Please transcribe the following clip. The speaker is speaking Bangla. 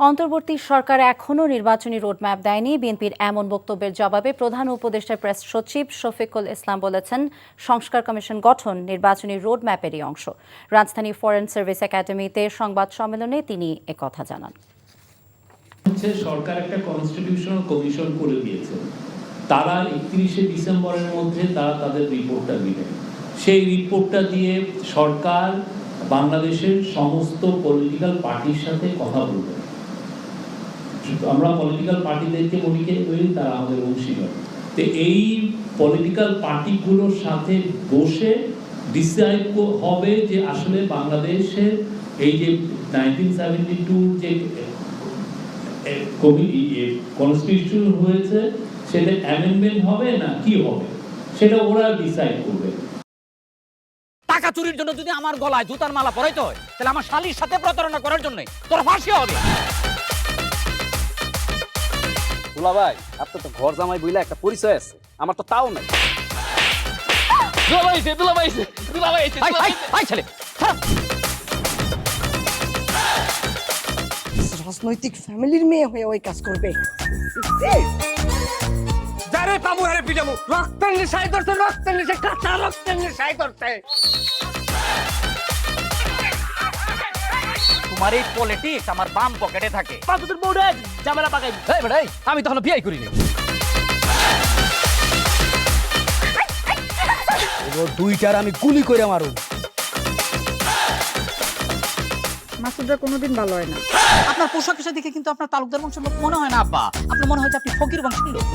অন্তর্বর্তী সরকার এখনও নির্বাচনী রোডম্যাপ দেয়নি। বিএনপির এমন বক্তব্যের জবাবে প্রধান উপদেষ্টার প্রেস সচিব শফিকুল ইসলাম বলেছেন, সংস্কার কমিশন গঠন নির্বাচনী রোডম্যাপেরই অংশ। রাজধানী ফরেন সার্ভিস একাডেমিতে সংবাদ সম্মেলনে তিনি একথা জানান। সরকার একটা কনস্টিটিউশনাল কমিশন করে দিয়েছে, তারা 31শে ডিসেম্বরের মধ্যে তারা তাদের রিপোর্টটা দিবেন। সেই রিপোর্টটা দিয়ে সরকার বাংলাদেশের সমস্ত পলিটিক্যাল পার্টির সাথে কথা বলবে। আমরা পলিটিক্যাল পার্টিদেরকে বলি তারা আমাদের অংশীদার। তো এই পলিটিক্যাল পার্টিগুলোর সাথে বসে ডিসাইড হবে যে আসলে বাংলাদেশের এই যে 1972 যে কনস্টিটিউশন হয়েছে সেটা অ্যামেন্ডমেন্ট হবে না কি হবে সেটা ওরা ডিসাইড করবে। টাকা চুরির জন্য যদি আমার গলায় জুতার মালা পরাইতে হয়, তাহলে আমার শালীর সাথে প্রতারণা করার জন্য তোর ফাঁসি হবে। দুলা ভাই, আপনার তো ঘর জামাই বইলা একটা পরিচয় আছে, আমার তো তাও নাই। রাজনৈতিক ফ্যামিলির মেয়ে হয়ে ওই কাজ করবে। যারে পাবো আরে পিটাবো, রক্তের নেশায় ধরতে, রক্তের নেশায়, কাঁচা রক্তের নেশায় ধরতে। তোমার এই পলিটিক্স আমার বাম পকেটে থাকে। পাঁচদের বউরে ঝামেলা পাকাই। এই বেটা, আমি তখন বিয়ে করিনি। দুইটার আমি গুলি করে মারু। মাসুদরা কোনোদিন ভালো হয় না। আপনার পোশাক আশাক দেখে কিন্তু আপনার তালুকদার বংশের লোক মনে হয় না আব্বা, আপনার মনে হয় যে আপনি ফকির বংশের লোক।